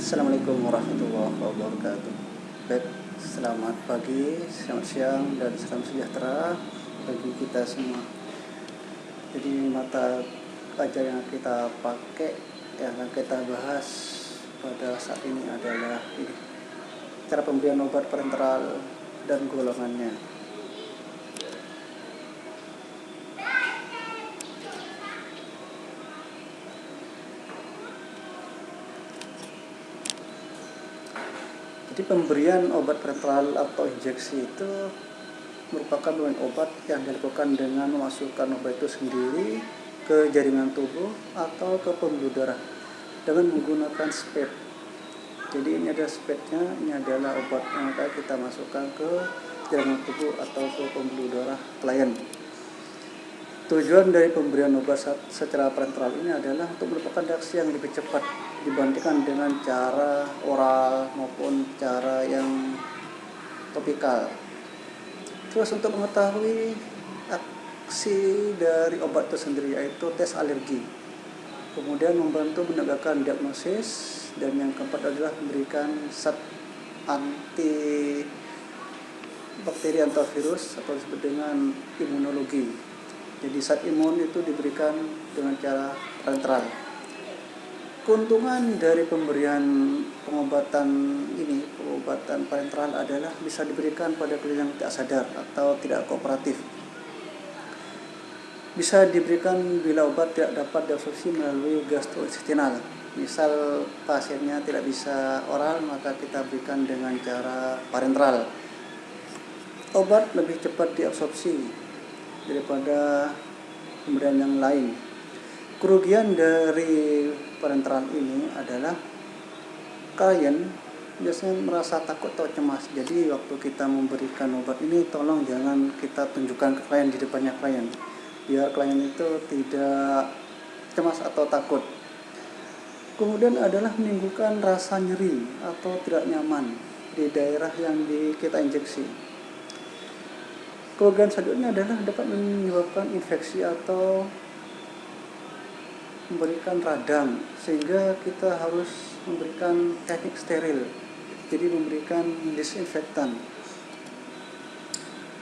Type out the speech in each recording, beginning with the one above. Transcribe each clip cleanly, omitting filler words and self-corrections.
Assalamualaikum warahmatullahi wabarakatuh. Baik, selamat pagi, selamat siang, dan salam sejahtera bagi kita semua. Jadi mata pelajaran yang kita pakai, yang akan kita bahas pada saat ini adalah ini, cara pemberian obat parenteral dan golongannya. Jadi pemberian obat parenteral atau injeksi itu merupakan pemberian obat yang dilakukan dengan memasukkan obat itu sendiri ke jaringan tubuh atau ke pembuluh darah dengan menggunakan spet. Jadi ini ada spetnya, ini adalah obat yang akan kita masukkan ke jaringan tubuh atau ke pembuluh darah klien. Tujuan dari pemberian obat secara parenteral ini adalah untuk merupakan reaksi yang lebih cepat dibandingkan dengan cara oral maupun cara yang topikal. Terus untuk mengetahui aksi dari obat itu sendiri, yaitu tes alergi, kemudian membantu menegakkan diagnosis, dan yang keempat adalah memberikan zat anti bakteri atau virus atau disebut dengan imunologi. Jadi zat imun itu diberikan dengan cara parenteral. Keuntungan dari pemberian pengobatan parenteral adalah bisa diberikan pada klien yang tidak sadar atau tidak kooperatif. Bisa diberikan bila obat tidak dapat diabsorpsi melalui gastrointestinal. Misal pasiennya tidak bisa oral, maka kita berikan dengan cara parenteral. Obat lebih cepat diabsorpsi daripada pemberian yang lain. Kerugian dari parenteral ini adalah klien biasanya merasa takut atau cemas. Jadi waktu kita memberikan obat ini, tolong jangan kita tunjukkan ke klien di depannya klien, biar klien itu tidak cemas atau takut. Kemudian adalah menimbulkan rasa nyeri atau tidak nyaman di daerah yang kita injeksi. Kerugian selanjutnya adalah dapat menyebabkan infeksi atau memberikan radang, sehingga kita harus memberikan teknik steril, jadi memberikan disinfektan.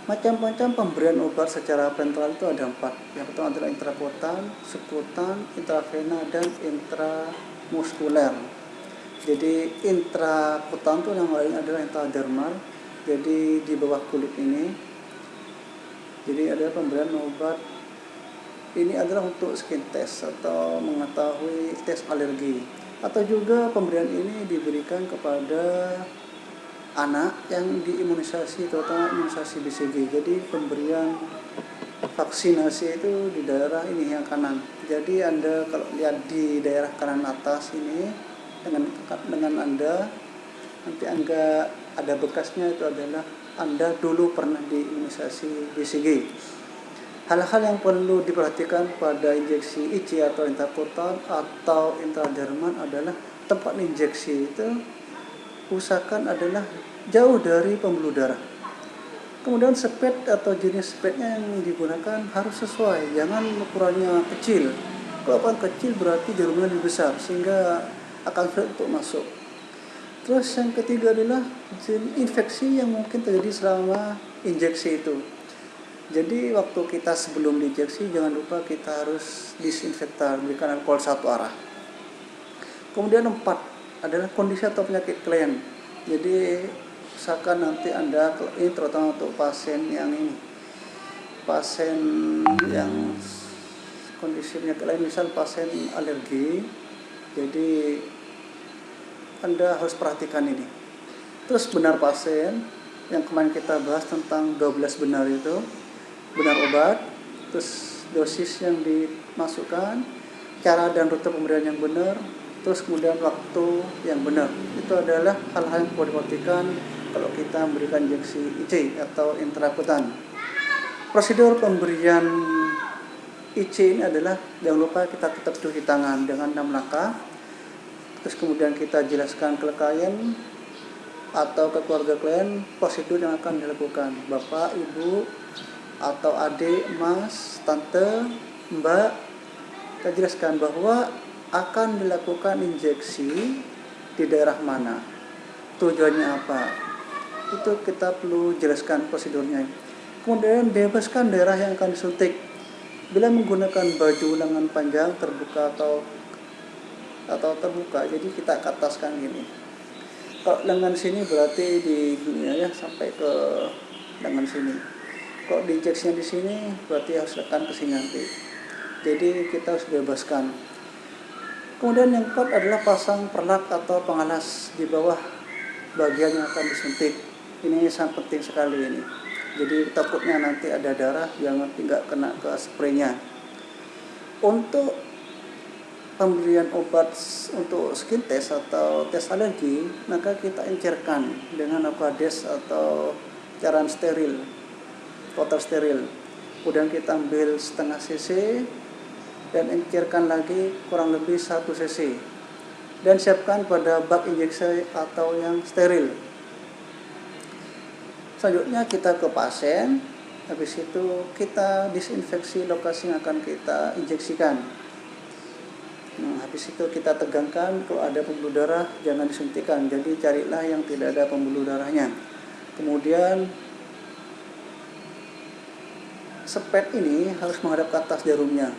Macam-macam pemberian obat secara parenteral itu ada 4. Yang pertama adalah intrakutan, subkutan, intravena, dan intramuskuler. Jadi intrakutan itu yang lain adalah intradermal, jadi di bawah kulit ini. Jadi ada pemberian obat ini adalah untuk skin test atau mengetahui tes alergi, atau juga pemberian ini diberikan kepada anak yang diimunisasi, terutama imunisasi BCG. Jadi pemberian vaksinasi itu di daerah ini yang kanan. Jadi Anda kalau lihat di daerah kanan atas ini dengan Anda, nanti Anda ada bekasnya, itu adalah Anda dulu pernah diimunisasi BCG. Hal-hal yang perlu diperhatikan pada injeksi IC atau intrakutan atau intradermal adalah tempat injeksi itu usahakan adalah jauh dari pembuluh darah. Kemudian spet atau jenis spetnya yang digunakan harus sesuai, jangan ukurannya kecil. Kalau ukuran kecil berarti jarumnya lebih besar sehingga akan sulit untuk masuk. Terus yang ketiga adalah infeksi yang mungkin terjadi selama injeksi itu. Jadi waktu kita sebelum diinjeksi, jangan lupa kita harus disinfektan, berikan alkohol satu arah. Kemudian 4 adalah kondisi atau penyakit klien. Jadi usahakan nanti Anda, ini terutama untuk pasien yang kondisi penyakit lain, misal pasien alergi, jadi Anda harus perhatikan ini. Terus benar pasien, yang kemarin kita bahas tentang 12 benar itu, benar obat, terus dosis yang dimasukkan, cara dan rute pemberian yang benar, terus kemudian waktu yang benar. Itu adalah hal-hal yang perlu diperhatikan kalau kita memberikan injeksi IC atau intrakutan. Prosedur pemberian IC ini adalah, jangan lupa kita tetap cuci tangan dengan 6 langkah. Terus kemudian kita jelaskan ke klien atau ke keluarga klien prosedur yang akan dilakukan. Bapak, ibu, atau adik, mas, tante, mbak, kita jelaskan bahwa akan dilakukan injeksi di daerah mana, tujuannya apa, itu kita perlu jelaskan prosedurnya. Kemudian bebaskan daerah yang akan disuntik. Bila menggunakan baju lengan panjang terbuka atau terbuka, jadi kita ke atas kan gini. Kalau lengan sini berarti di dunia ya sampai ke lengan sini. Kalau di injeksinya di sini berarti harus tekan ke sini nanti. Jadi kita harus bebaskan. Kemudian yang keempat adalah pasang perlak atau pengalas di bawah bagian yang akan disuntik. Ini sangat penting sekali ini. Jadi takutnya nanti ada darah, jangan tidak kena ke spraynya. Untuk pemberian obat untuk skin test atau tes alergi, maka kita encerkan dengan aquades atau cairan steril, water steril. Kemudian kita ambil setengah cc dan encerkan lagi kurang lebih 1 cc dan siapkan pada bak injeksi atau yang steril. Selanjutnya kita ke pasien, habis itu kita disinfeksi lokasi yang akan kita injeksikan. Habis itu kita tegangkan, kalau ada pembuluh darah jangan disuntikan, jadi carilah yang tidak ada pembuluh darahnya. Kemudian sepet ini harus menghadap ke atas jarumnya.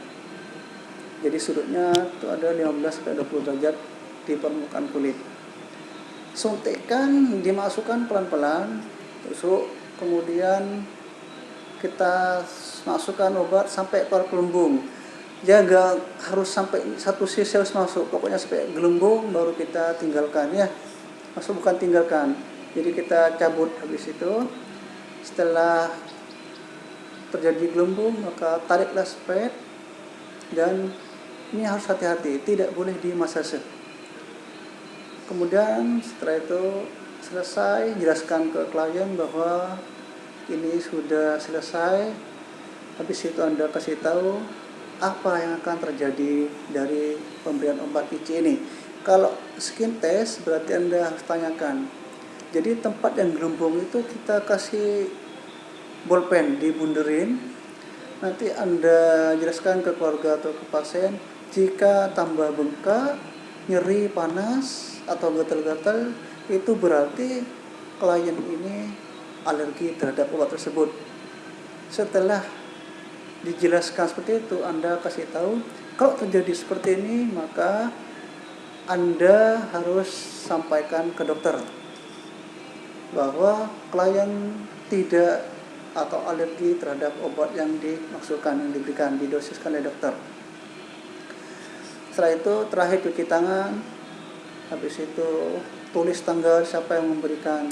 Jadi sudutnya itu ada 15-20 derajat di permukaan kulit. Suntikan dimasukkan pelan-pelan, tusuk, kemudian kita masukkan obat sampai keluar gelembung. Jaga harus sampai 1 cc harus masuk, pokoknya sampai gelembung baru kita tinggalkan ya. Masuk bukan tinggalkan. Jadi kita cabut habis itu. Setelah terjadi gelembung maka tariklah sepet dan ini harus hati-hati, tidak boleh dimasase. Kemudian setelah itu selesai, jelaskan ke klien bahwa ini sudah selesai. Habis itu Anda kasih tahu apa yang akan terjadi dari pemberian obat IC ini. Kalau skin test berarti Anda harus tanyakan. Jadi tempat yang gelembung itu kita kasih bolpen dibunderin. Nanti Anda jelaskan ke keluarga atau ke pasien, jika tambah bengkak, nyeri, panas, atau gatal-gatal, itu berarti klien ini alergi terhadap obat tersebut. Setelah dijelaskan seperti itu, Anda kasih tahu, kalau terjadi seperti ini, maka Anda harus sampaikan ke dokter bahwa klien tidak atau alergi terhadap obat yang dimaksudkan, yang diberikan, didosiskan oleh dokter. Setelah itu terakhir cuci tangan, habis itu tulis tanggal siapa yang memberikan.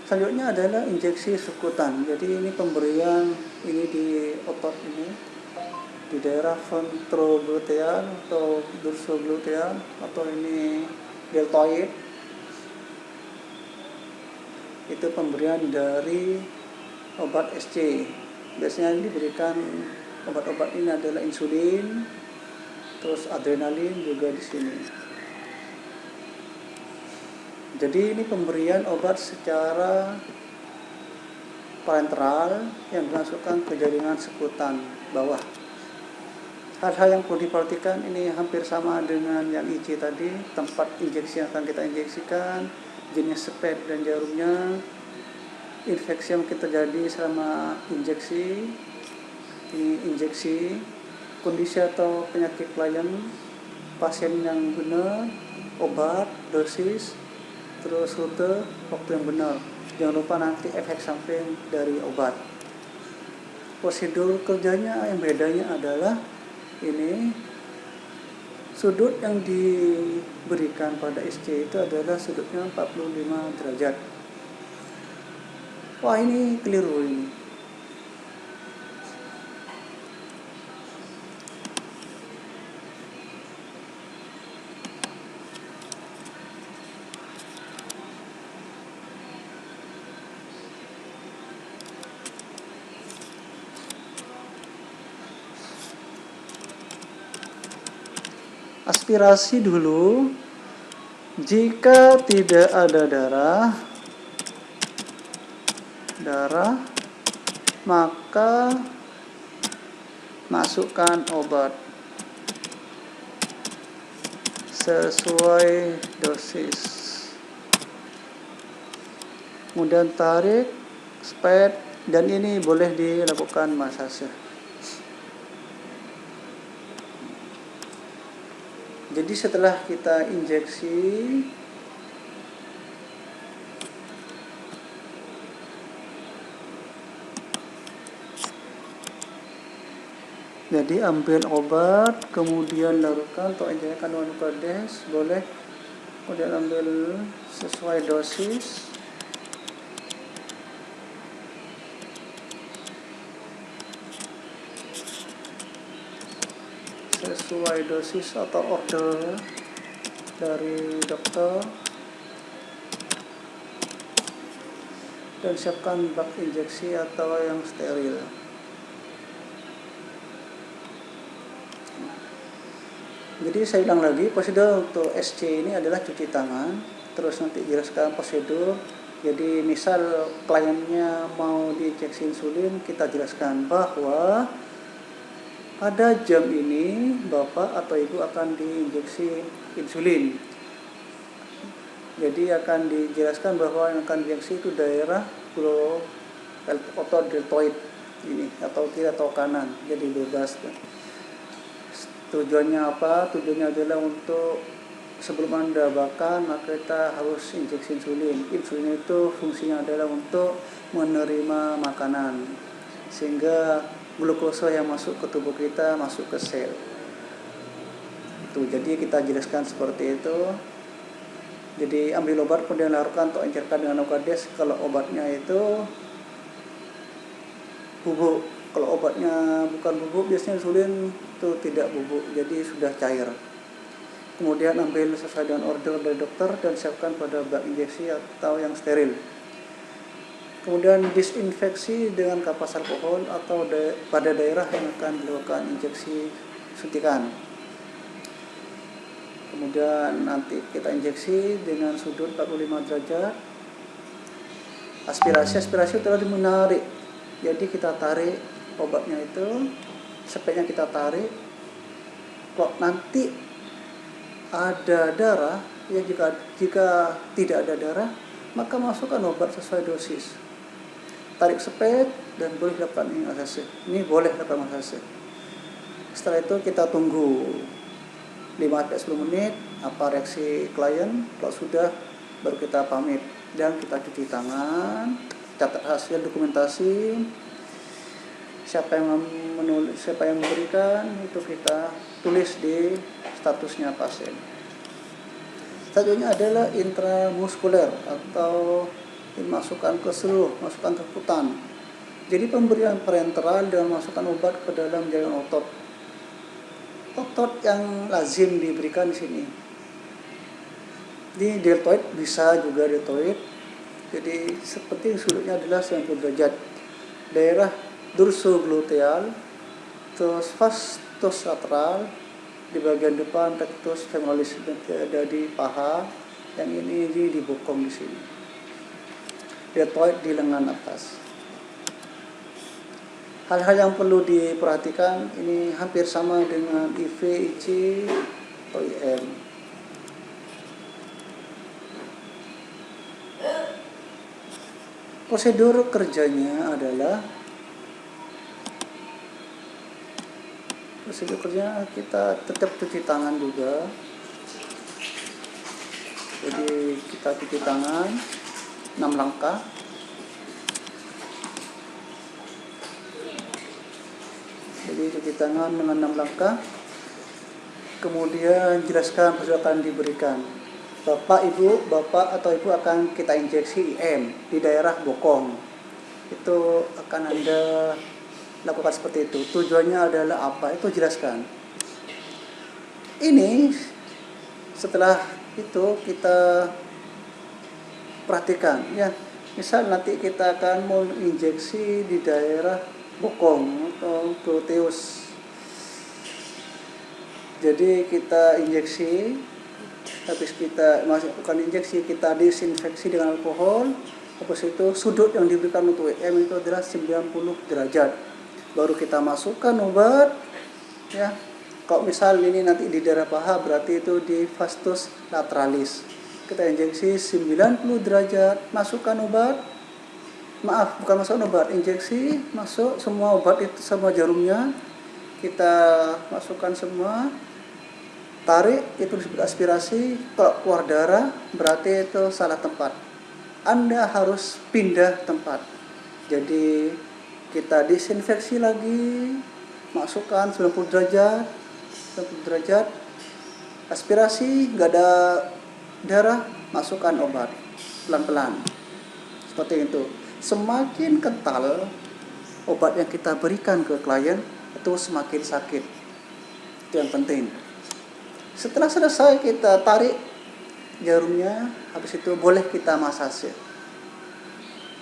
Selanjutnya adalah injeksi subkutan. Jadi ini pemberian ini di otot ini, di daerah ventrogluteal atau dorsogluteal atau ini deltoid. Itu pemberian dari obat SC. Biasanya ini diberikan obat-obat ini adalah insulin, terus adrenalin juga di sini. Jadi ini pemberian obat secara parenteral yang dimasukkan ke jaringan sekutan bawah. Hal-hal yang perlu diperhatikan ini hampir sama dengan yang IC tadi, tempat injeksi yang akan kita injeksikan, jenis sepet dan jarumnya, infeksi yang mungkin terjadi selama injeksi, kondisi atau penyakit klien, pasien yang benar, obat, dosis, terus rute, waktu yang benar. Jangan lupa nanti efek samping dari obat. Prosedur kerjanya yang bedanya adalah ini sudut yang diberikan pada SC itu adalah sudutnya 45 derajat. Wah, ini keliru ini. Aspirasi dulu. Jika tidak ada darah, maka masukkan obat. sesuai dosis. Kemudian tarik, spet, dan ini boleh dilakukan masase. Jadi setelah kita injeksi, jadi ambil obat, kemudian larutkan atau injeksi kandungan nukleodes, boleh. Kemudian ambil sesuai dosis. Sesuai dosis atau order dari dokter, dan siapkan bak injeksi atau yang steril. Jadi saya ulang lagi, prosedur untuk SC ini adalah cuci tangan, terus nanti jelaskan prosedur. Jadi misal kliennya mau diinjeksi insulin, kita jelaskan bahwa pada jam ini Bapak atau Ibu akan diinjeksi insulin. Jadi akan dijelaskan bahwa yang akan diinjeksi itu daerah otot deltoid ini atau kiri atau kanan. Jadi bebas. Tujuannya apa? Tujuannya adalah untuk sebelum Anda makan maka kita harus injeksi insulin. Insulin itu fungsinya adalah untuk menerima makanan, sehingga glukosa yang masuk ke tubuh kita masuk ke sel. Itu jadi kita jelaskan seperti itu. Jadi ambil obat kemudian larutkan atau encerkan dengan nukleodes. Kalau obatnya itu bubuk, kalau obatnya bukan bubuk biasanya insulin itu tidak bubuk, jadi sudah cair. Kemudian ambil sesuai dengan order dari dokter dan siapkan pada bak injeksi atau yang steril. Kemudian disinfeksi dengan kapas alkohol atau pada daerah yang akan dilakukan injeksi suntikan. Kemudian nanti kita injeksi dengan sudut 45 derajat. Aspirasi itu adalah menarik. Jadi kita tarik obatnya itu, spetnya kita tarik. Kok nanti ada darah, ya jika tidak ada darah, maka masukkan obat sesuai dosis. Tarik spet dan boleh dilakukan masase. Ini boleh dilakukan masase. Setelah itu kita tunggu 5-10 menit apa reaksi klien. Kalau sudah baru kita pamit dan kita cuci tangan, catat hasil dokumentasi. Siapa yang memberikan itu kita tulis di statusnya pasien. Selanjutnya adalah intramuskuler atau dimasukkan ke seluruh, masukkan ke kutan. Jadi pemberian parenteral dan masukkan obat ke dalam jaringan otot. Otot yang lazim diberikan di sini. Di deltoid bisa juga deltoid. Jadi seperti sudutnya adalah 90 derajat. Daerah dorsogluteal, terus vastus lateral di bagian depan, rectus femoralis ada di paha, yang ini di bokong di sini. Deltoid di lengan atas. Hal-hal yang perlu diperhatikan ini hampir sama dengan IV, IC, atau IM. Prosedur kerjanya adalah kita tetap cuci tangan juga. Jadi kita cuci tangan 6 langkah. Jadi cuci tangan dengan 6 langkah. Kemudian jelaskan prosedur akan diberikan. Bapak atau ibu akan kita injeksi IM di daerah bokong. Itu akan Anda lakukan seperti itu. Tujuannya adalah apa? Itu jelaskan. Ini setelah itu kita perhatikan ya. Misal nanti kita akan mau injeksi di daerah bokong atau gluteus. Jadi kita injeksi, habis kita masukkan injeksi, kita disinfeksi dengan alkohol. Habis itu sudut yang diberikan untuk IM itu adalah 90 derajat. Baru kita masukkan obat ya. Kalau misal ini nanti di daerah paha, berarti itu di vastus lateralis. Kita injeksi 90 derajat, masukkan obat. Maaf, bukan masuk obat, injeksi, masuk semua obat itu, semua jarumnya kita masukkan semua, tarik, itu disebut aspirasi. Kalau keluar darah berarti itu salah tempat, Anda harus pindah tempat. Jadi kita disinfeksi lagi, masukkan 90 derajat, 90 derajat, aspirasi, nggak ada darah, masukkan obat pelan-pelan, seperti itu. Semakin kental obat yang kita berikan ke klien, itu semakin sakit. Itu yang penting. Setelah selesai kita tarik jarumnya, habis itu boleh kita masase.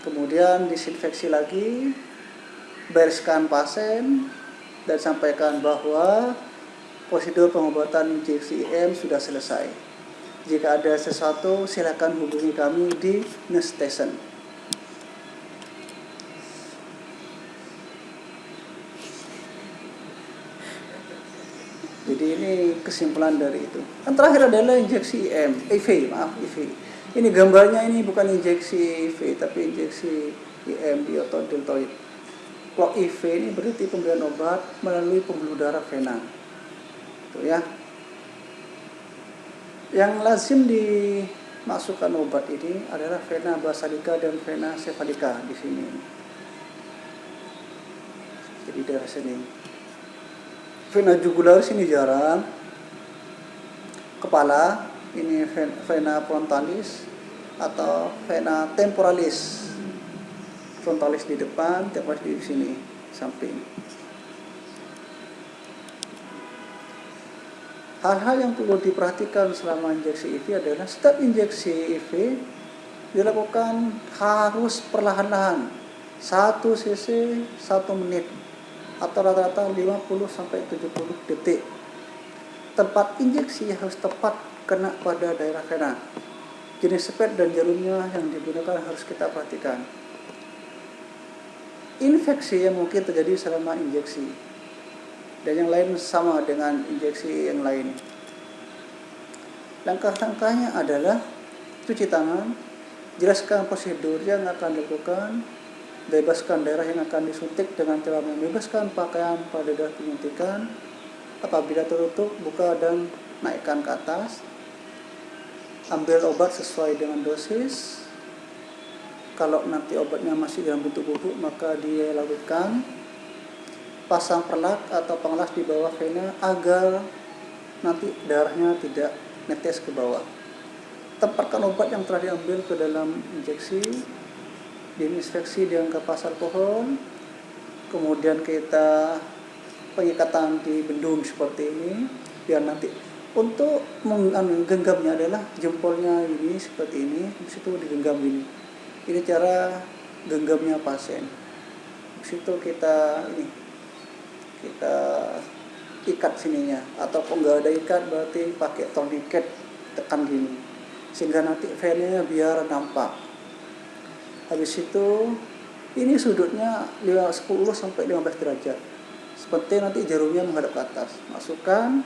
Kemudian disinfeksi lagi, bereskan pasien, dan sampaikan bahwa prosedur pengobatan injeksi IM sudah selesai. Jika ada sesuatu, silakan hubungi kami di nurse station. Jadi ini kesimpulan dari itu. Yang terakhir adalah injeksi IV. Ini gambarnya, ini bukan injeksi IV, tapi injeksi IM, dietoyldeltoid. Kalau IV ini berarti pemberian obat melalui pembuluh darah vena. Tuh ya. Yang lazim dimasukkan obat ini adalah vena basalica dan vena cephalica di sini. Jadi dari sini. Vena jugularis ini jarang. Kepala ini vena frontalis atau vena temporalis. Frontalis di depan, temporalis di sini samping. Hal-hal yang perlu diperhatikan selama injeksi IV adalah setiap injeksi IV dilakukan harus perlahan-lahan, 1 cc 1 menit atau rata-rata 50 sampai 70 detik. Tempat injeksi harus tepat kena pada daerah vena. Jenis spet dan jarumnya yang digunakan harus kita perhatikan. Infeksi yang mungkin terjadi selama injeksi dan yang lain sama dengan injeksi yang lain. Langkah-langkahnya adalah cuci tangan, jelaskan prosedur yang akan dilakukan, bebaskan daerah yang akan disuntik dengan cara membebaskan pakaian pada daerah penyuntikan. Apabila tertutup, buka dan naikkan ke atas. Ambil obat sesuai dengan dosis. Kalau nanti obatnya masih dalam bentuk bubuk, maka dilarutkan. Pasang perlak atau pengelas di bawah vena agar nanti darahnya tidak netes ke bawah. Tempatkan obat yang telah diambil ke dalam injeksi, disinfeksi dengan kapas alkohol, kemudian kita pengikatan di bendung seperti ini, biar nanti untuk menggenggamnya adalah jempolnya ini seperti ini, habis itu digenggam ini. Ini cara genggamnya pasien. Habis itu kita ikat sininya, atau kalau nggak ada ikat berarti pakai tourniquet, tekan gini sehingga nanti vennya biar nampak. Habis itu ini sudutnya 10 sampai 15 derajat. Seperti nanti jarumnya menghadap ke atas. Masukkan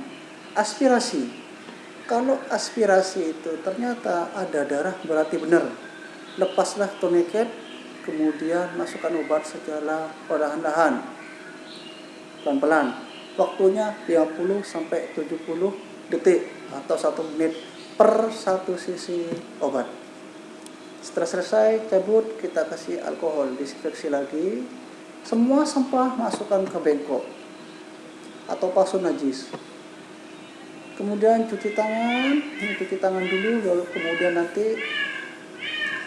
aspirasi. Kalau aspirasi itu ternyata ada darah, berarti benar. Lepaslah tourniquet, kemudian masukkan obat secara perlahan-lahan, pelan-pelan. Waktunya 50 sampai 70 detik atau 1 menit per 1 cc obat. Setelah selesai cabut, kita kasih alkohol, disinfeksi lagi. Semua sampah masukkan ke bengkok atau pasu najis. Kemudian cuci tangan dulu, lalu kemudian nanti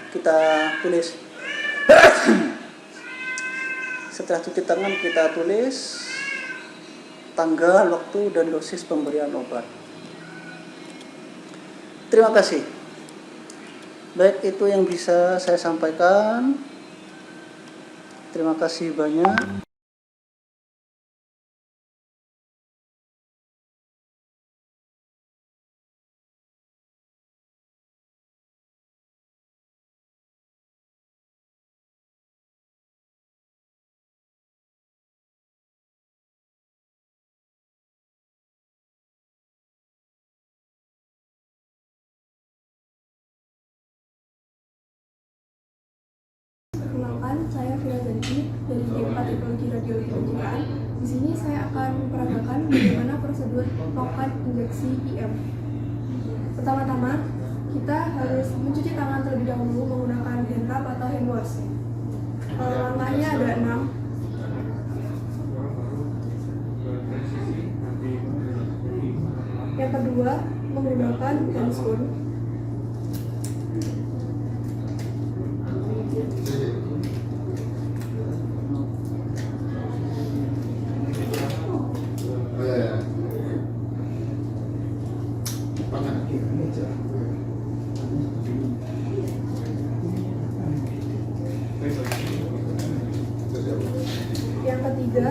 kita tulis. Setelah cuci tangan kita tulis tanggal, waktu, dan dosis pemberian obat. Terima kasih. Baik, itu yang bisa saya sampaikan. Terima kasih banyak. Perkenalkan, saya Vira Zanti dari D4 Teknologi Radiologi Pencitraan. Di sini saya akan memperagakan bagaimana prosedur melakukan injeksi IM. Pertama-tama, kita harus mencuci tangan terlebih dahulu menggunakan hand rub atau hand wash. Langkahnya ada 6. Yang kedua, menggunakan hand spoon. Yang ketiga,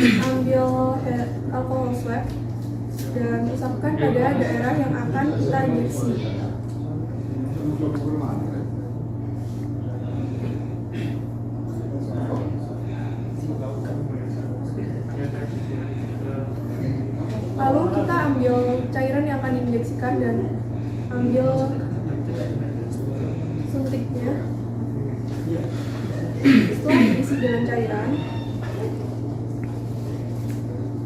ambil alcohol swab dan usapkan pada daerah yang akan kita injeksi. Lalu kita ambil cairan yang akan diinjeksikan dan ambil suntiknya. Setelah diisi dengan cairan,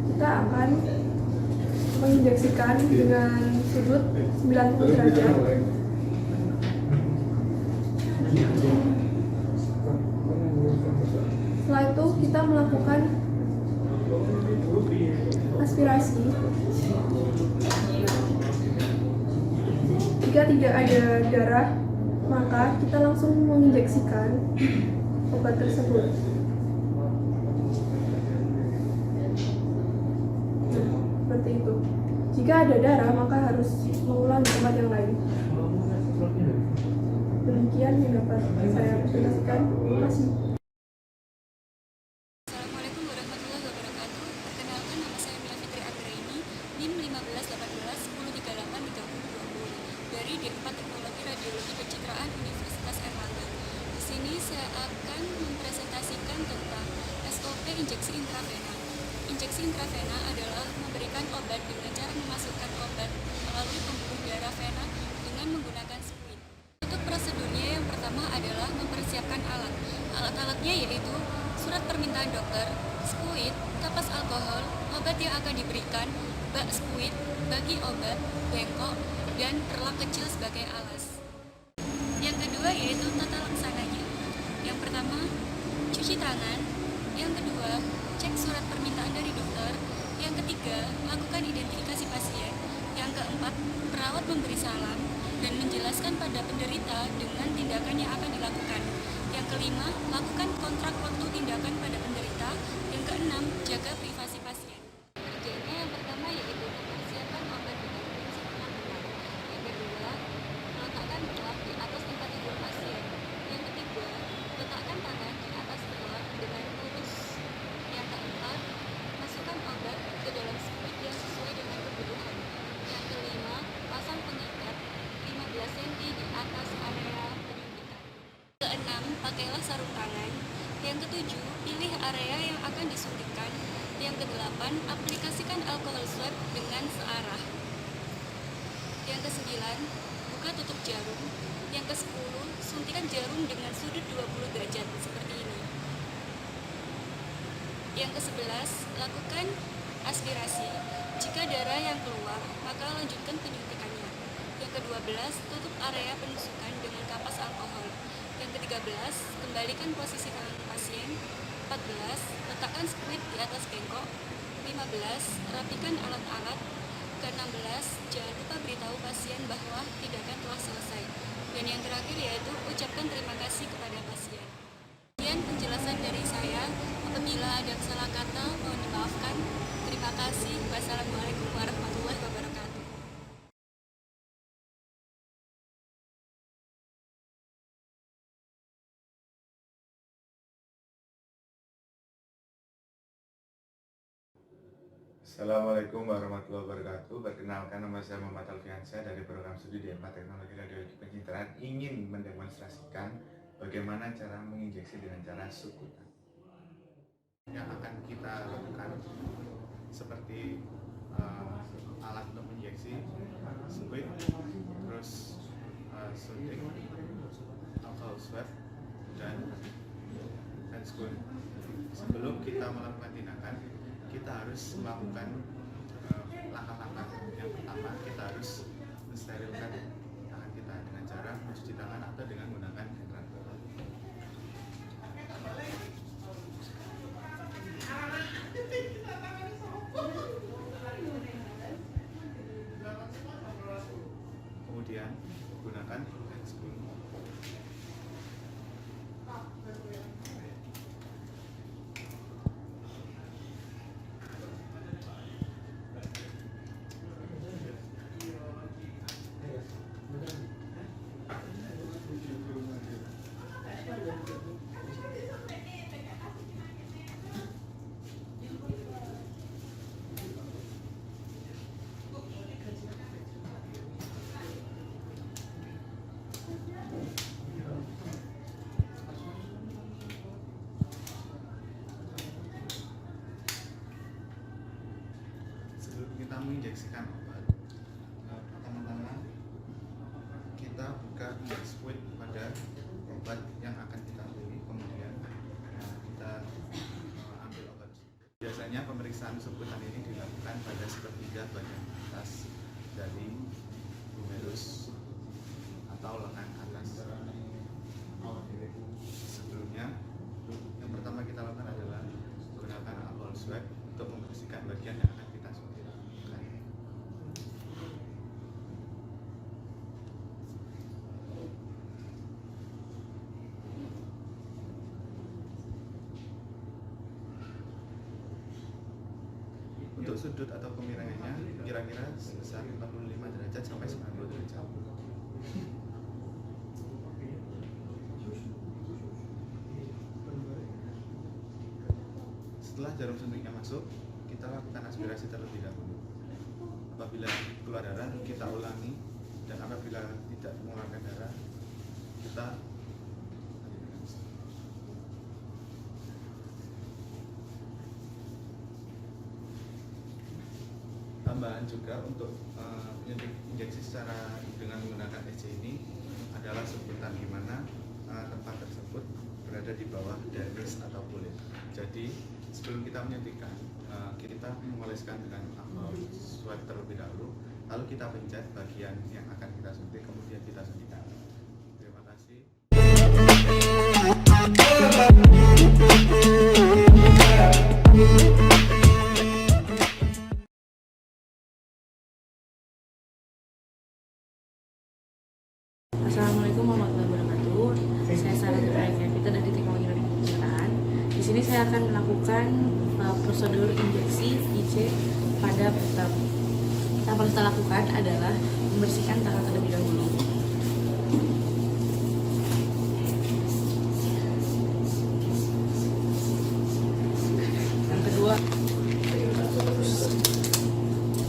kita akan menginjeksikan dengan sudut 90 derajat. Setelah itu kita melakukan aspirasi. Jika tidak ada darah, maka kita langsung menginjeksikan obat tersebut. Seperti itu. Jika ada darah, maka harus mengulang di tempat yang lain. Demikian yang dapat saya presentasikan. Terima kasih. Assalamualaikum warahmatullahi wabarakatuh. Perkenalkan, nama saya Mila Fitri Anggraini, NIM 1518 dari D4 Teknologi Radiologi Pencitraan Universitas Airlangga. Di sini saya akan mempresentasikan tentang SOP injeksi intravena. Injeksi intravena adalah memberikan obat dengan cara memasukkan obat melalui pembuluh darah vena dengan menggunakan squid. Untuk prosedurnya, yang pertama adalah mempersiapkan alat. Alat-alatnya yaitu surat permintaan dokter, squid, kapas alkohol, obat yang akan diberikan, bak squid, bagi obat, bengkok, dan perlak kecil sebagai alas. Yang kedua yaitu tata laksananya. Yang pertama, cuci tangan. Yang kedua, cek surat permintaan dari dokter. Yang ketiga, lakukan identifikasi pasien. Yang keempat, perawat memberi salam dan menjelaskan pada penderita dengan tindakan yang akan dilakukan. Yang kelima, lakukan kontrak waktu tindakan pada penderita. Yang keenam, jaga privasi pasien. Kerjanya yang pertama yaitu mempersiapkan obat dengan prinsip pengambilan. Yang kedua, meletakkan pelak di atas tempat tidur pasien. Yang ketiga, letakkan tangan di atas pelak dengan lurus. Yang keempat, masukkan obat ke dalam squid yang sesuai dengan kebutuhan. Yang kelima, pasang pengikat 15 cm di atas area penyuntikan. Keenam, pakailah sarung tangan. Yang ketujuh, pilih area yang akan disuntikkan. Yang kedelapan, aplikasikan alkohol swab dengan searah. Yang kesembilan, buka tutup jarum. Yang kesepuluh, suntikan jarum dengan sudut 20 derajat seperti ini. Yang kesebelas, lakukan aspirasi. Jika darah yang keluar, maka lanjutkan penyuntikannya. Yang ke-12, tutup area penusukan dengan kapas alkohol. Yang ke-13, kembalikan posisi tangan pasien. 14, letakkan squid di atas bengkok. 15, rapikan alat-alat. Ke-16, jangan lupa beritahu pasien bahwa tindakan telah selesai. Dan yang terakhir yaitu ucapkan terima kasih kepada pasien. Sekian penjelasan dari saya. Apabila ada salah kata, mohon dimaafkan. Terima kasih. Wassalamualaikum warahmatullahi wabarakatuh. Assalamualaikum warahmatullahi wabarakatuh. Perkenalkan, nama saya Muhammad Alfiansyah dari program studi D4 Teknologi Radiologi Pencitraan, ingin mendemonstrasikan bagaimana cara menginjeksi dengan cara sukutan. Yang akan kita lakukan seperti alat untuk menginjeksi, squid, terus suntik, alkohol alcohol swab dan handscoon. Sebelum kita melakukan tindakan, kita harus melakukan langkah-langkah. Yang pertama, kita harus mensterilkan tangan kita dengan cara mencuci tangan atau dengan menggunakan hand rub. Kemudian gunakan handscoon. Kita menginjeksikan obat, pertama-tama kita buka squid pada obat yang akan kita beli, kemudian kita ambil obat. Biasanya pemeriksaan sebutan ini dilakukan pada sepertiga bagian atas dari humerus atau lengan atas. Sebelumnya, yang pertama kita lakukan adalah gunakan alcohol swab untuk membersihkan bagian yang akan kita suntik. Untuk sudut atau kemiringannya kira-kira sebesar 45 derajat sampai 90 derajat. Setelah jarum suntiknya masuk, kita lakukan aspirasi terlebih dahulu. Apabila keluar darah, kita ulangi, dan apabila tidak mengeluarkan darah, kita tambahan juga untuk penyuntik injeksi secara dengan menggunakan EC ini adalah sebutan di mana tempat tersebut berada di bawah dermis atau kulit. Jadi sebelum kita menyuntikkan, kita mengoleskan dengan alcohol swab terlebih dahulu, lalu kita pencet bagian yang akan kita suntik, kemudian kita suntikkan. Terima kasih. Assalamualaikum warahmatullahi wabarakatuh. Saya Sarah Kita dari Teknologi dan Pencitraan. Di sini saya akan melakukan prosedur injeksi IC pada peserta. Apa yang kita lakukan adalah membersihkan tangan terlebih dahulu. Yang kedua,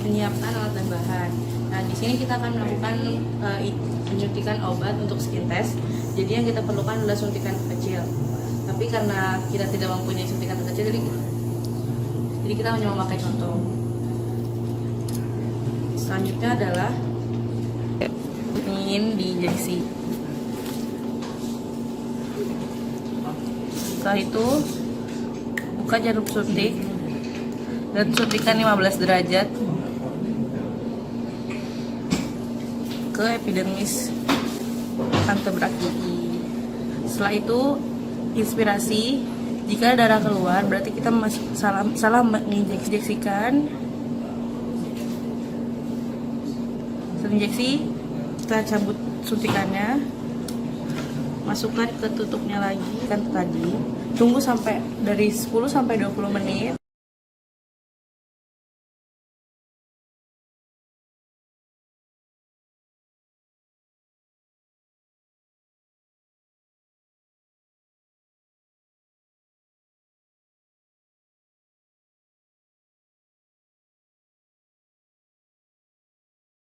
menyiapkan alat dan bahan. Nah, di sini kita akan melakukan penyuntikan obat untuk skin test. Jadi yang kita perlukan adalah suntikan kecil. Tapi karena kita tidak mempunyai suntikan kecil, jadi kita hanya memakai contoh. Selanjutnya adalah ingin diinjeksi. Setelah itu buka jarum suntik dan suntikan 15 derajat ke epidermis antebrachii. Setelah itu inspirasi. Jika darah keluar berarti kita salah menginjeksikan. Setelah injeksi, kita cabut suntikannya, masukkan ke tutupnya lagi kan tadi. Tunggu sampai dari 10 sampai 20 menit.